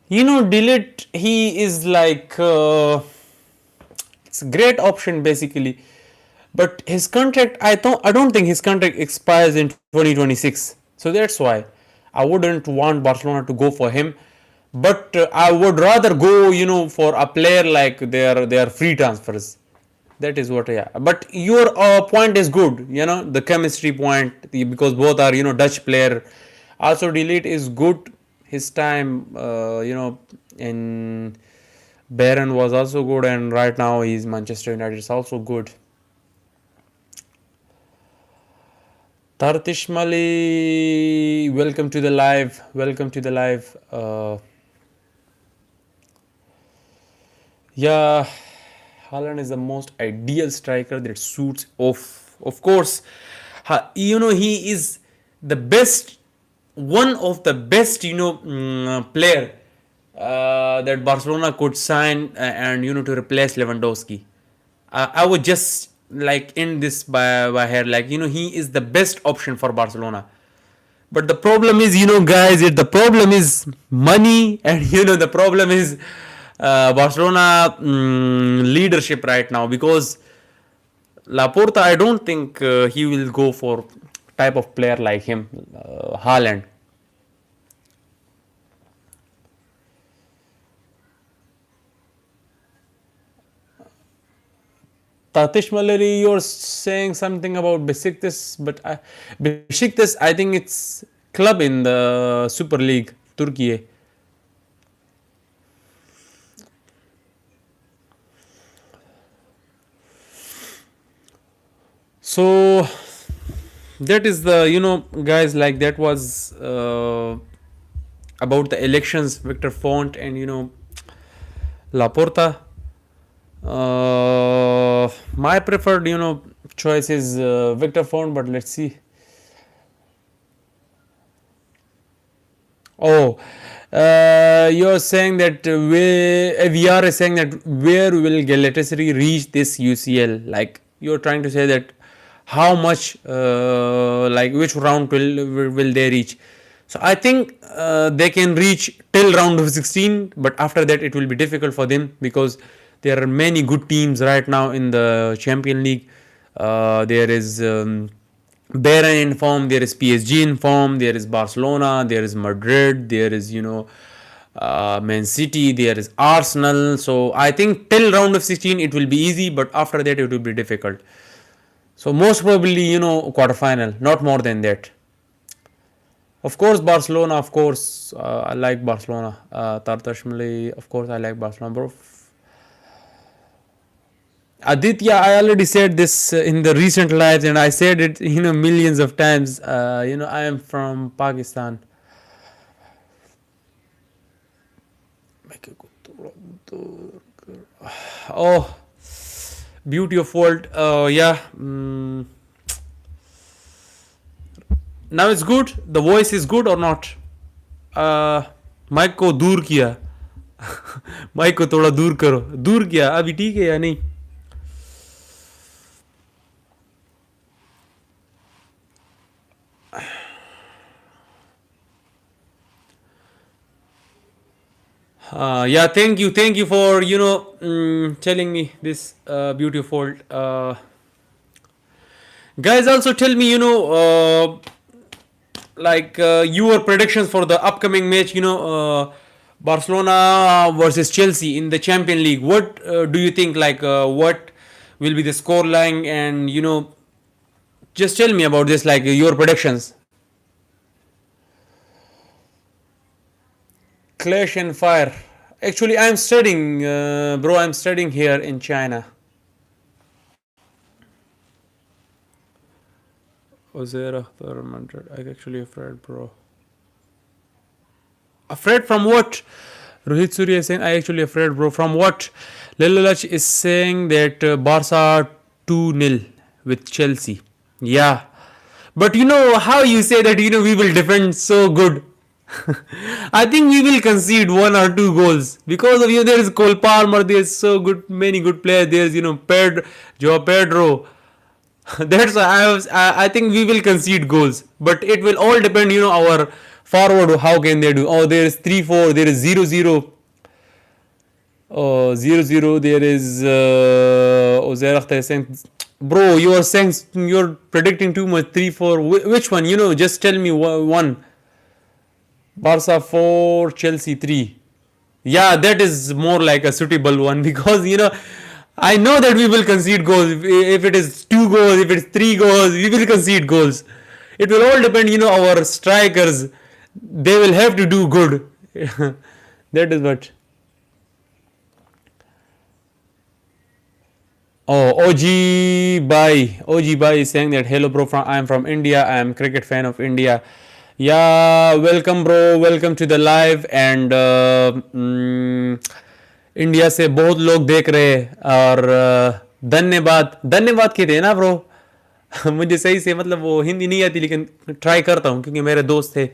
Delight. He is like it's a great option basically, but his contract. I don't think his contract expires in 2026. So that's why I wouldn't want Barcelona to go for him. But I would rather go, for a player like their free transfers. That is what, yeah. But your point is good, the chemistry point, because both are, Dutch player. Also, Delete is good. His time, in Bayern was also good, and right now he's Manchester United is also good. Tartish Mali, welcome to the live. Welcome to the live. Yeah, Haaland is the most ideal striker that suits off. Of course, he is the best, one of the best, player that Barcelona could sign and to replace Lewandowski. I would just like end this by here, like he is the best option for Barcelona. But the problem is, guys, the problem is money, and the problem is Barcelona leadership right now, because Laporta, I don't think he will go for type of player like him, Haaland. Tatish Malari, you're saying something about Besiktas, but Besiktas, I think it's club in the Super League, Turkey. So that is the, guys, like that was about the elections, Victor Font and Laporta. My preferred, choice is Victor Font, but let's see. Oh, you're saying that VR is saying that where will Galatasaray reach this UCL? Like you're trying to say that how much, like which round will they reach? So I think they can reach till round of 16, but after that it will be difficult for them, because there are many good teams right now in the Champion League. There is Bayern in form, there is PSG in form, there is Barcelona, there is Madrid, there is Man City, there is Arsenal. So I think till round of 16 it will be easy, but after that it will be difficult. So most probably quarterfinal, not more than that. Of course, Barcelona. Of course, I like Barcelona. Tartashmali. Of course, I like Barcelona, bro. Aditya, I already said this in the recent lives, and I said it, millions of times. I am from Pakistan. Oh, beauty of world. Yeah. Now it's good. The voice is good or not? Mic को दूर किया. Mic को थोड़ा दूर करो. दूर किया. अभी ठीक है या नहीं? Yeah, thank you for telling me this beautiful. Guys, also tell me, like your predictions for the upcoming match. Barcelona versus Chelsea in the Champion League. What do you think? Like, what will be the score line? And just tell me about this. Like your predictions. Clash and Fire. Actually, I'm studying, bro. I'm studying here in China. Was there a I'm actually afraid, bro. Afraid from what? Rohit Surya is saying, I actually afraid, bro. From what? Lilulach is saying that Barca 2-0 with Chelsea. Yeah. But you know how you say that, we will defend so good. I think we will concede one or two goals because of there is Cole Palmer, there's so good, many good players. There's Joe Pedro. That's why I think we will concede goals, but it will all depend. Our forward, how can they do? Oh, there is 3-4. There is 0-0. Oh, 0-0. There is Ozair Akhtar is saying, bro, you're predicting too much. 3-4. Which one? Just tell me one. Barca 4, Chelsea 3. Yeah, that is more like a suitable one because I know that we will concede goals. If it is 2 goals, if it is 3 goals, we will concede goals. It will all depend. Our strikers, they will have to do good. That is what. Oh, OG Bai is saying that hello, bro. I am from India. I am cricket fan of India. Yeah, welcome, bro. Welcome to the live and India से बहुत लोग देख रहे हैं और धन्यवाद धन्यवाद कहते हैं ना ब्रो. मुझे सही से मतलब वो हिंदी नहीं आती लेकिन ट्राई करता हूँ क्योंकि मेरे दोस्त थे.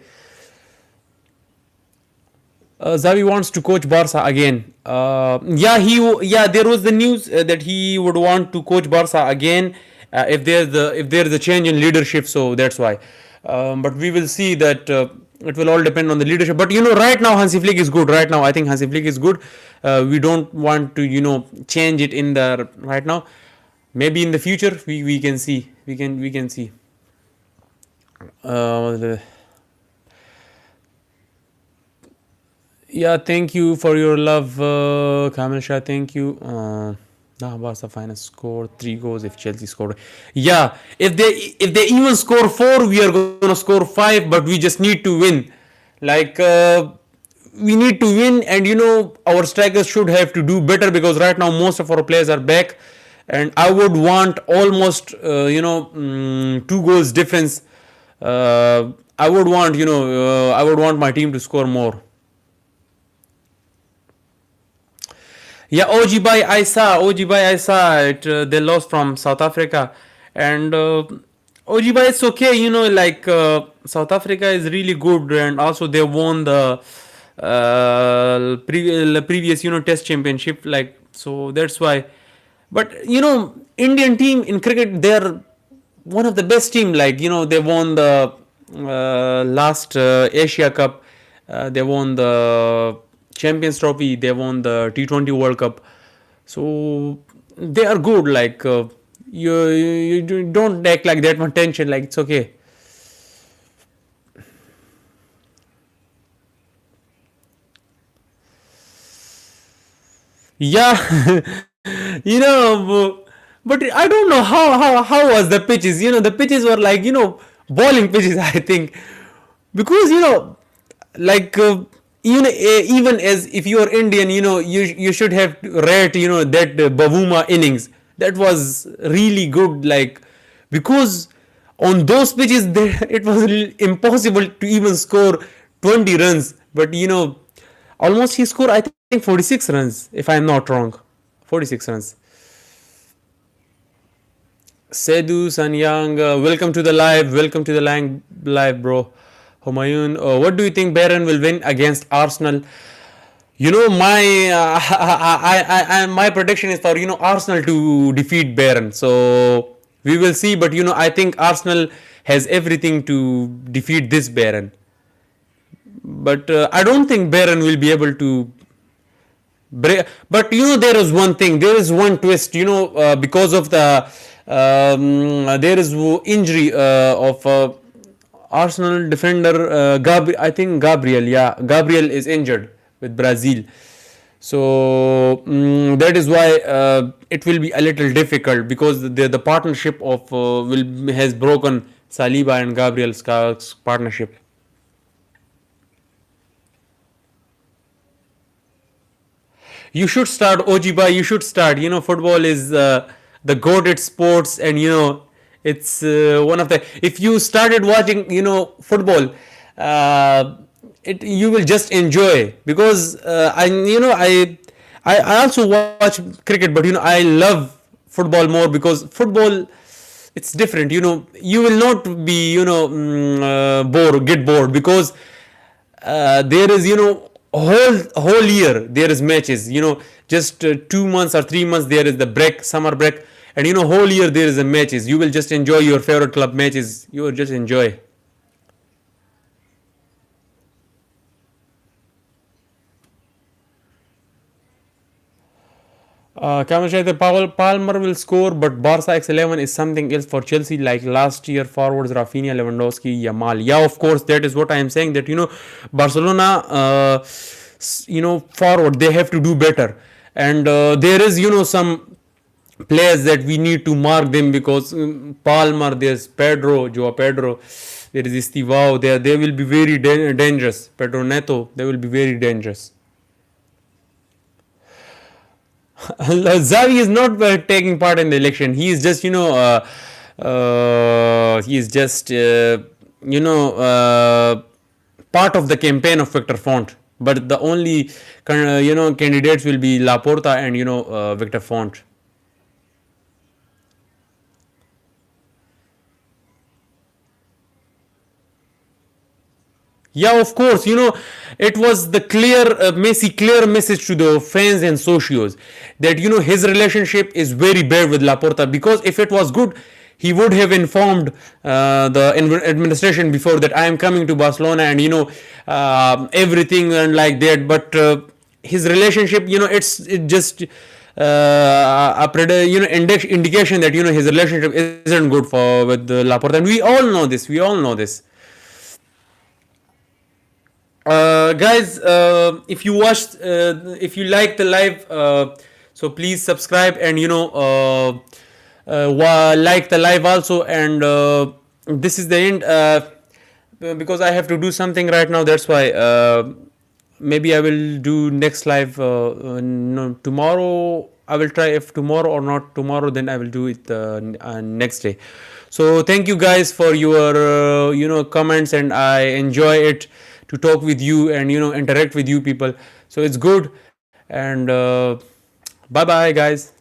Xavi wants to coach Barca again. There was the news that he would want to coach Barca again if there's a change in leadership. So that's why. But we will see that it will all depend on the leadership. But right now Hansi Flick is good. Right now I think Hansi Flick is good. We don't want to change it in the right now. Maybe in the future we can see. We can see. Yeah, thank you for your love, Kamil Shah. Thank you. What's the final score? 3 goals if Chelsea scored. Yeah, if they even score 4, we are gonna score 5. But we just need to win. Like we need to win, and our strikers should have to do better because right now most of our players are back, and I would want almost 2 goals difference. I would want I would want my team to score more. Yeah, OG by I saw it. They lost from South Africa, and OG by it's okay. Like South Africa is really good, and also they won the previous Test championship. Like so that's why. But Indian team in cricket, they're one of the best team. Like they won the last Asia Cup. They won the Champions Trophy. They won the T20 World Cup. So they are good. Like you don't take like that much tension. Like it's okay. Yeah, but I don't know how was the pitches. The pitches were like bowling pitches. I think because like even as if you are Indian, you should have read that Bavuma innings. That was really good. Like because on those pitches it was impossible to even score 20 runs. But almost he scored I think 46 runs if I am not wrong. 46 runs. Sedu Sanyang, welcome to the live. Welcome to the live, bro. Humayun, what do you think Bayern will win against Arsenal? My my prediction is for Arsenal to defeat Bayern. So we will see. But I think Arsenal has everything to defeat this Bayern. But I don't think Bayern will be able to. But there is one thing. There is one twist. Because of the there is injury of Arsenal defender I think Gabriel. Yeah, Gabriel is injured with Brazil. So that is why it will be a little difficult because the partnership of has broken. Saliba and Gabriel's partnership. You should start Ojiba. You should start. Football is the goated sports, and it's one of the. If you started watching, football, it you will just enjoy, because I also watch cricket, but I love football more, because football, it's different. You will not be get bored, because there is whole year there is matches. Just 2 months or 3 months there is the break, summer break, and whole year there is a matches. You will just enjoy your favorite club matches. You will just enjoy. Cameron said that Palmer will score, but Barca X11 is something else for Chelsea, like last year forwards Rafinha, Lewandowski, Yamal. Yeah, of course, that is what I am saying. That Barcelona, forward, they have to do better, and there is some players that we need to mark them, because Palmer, there's Pedro, Joao Pedro, there is Estivao. They will be very dangerous. Pedro Neto, they will be very dangerous. Xavi is not taking part in the election. He is just, he is just, part of the campaign of Victor Font. But the only, candidates will be Laporta and, Victor Font. Yeah, of course. It was the clear message to the fans and socios that his relationship is very bad with Laporta, because if it was good, he would have informed the administration before that I am coming to Barcelona, and everything and like that. But his relationship, it just indication that his relationship isn't good for with Laporta, and we all know this. We all know this. Guys, if you like the live, so please subscribe, and like the live also. And this is the end, because I have to do something right now. That's why maybe I will do next live no, tomorrow. I will try. If tomorrow or not tomorrow, then I will do it next day. So thank you guys for your comments, and I enjoy it to talk with you and interact with you people. So it's good, and bye bye guys.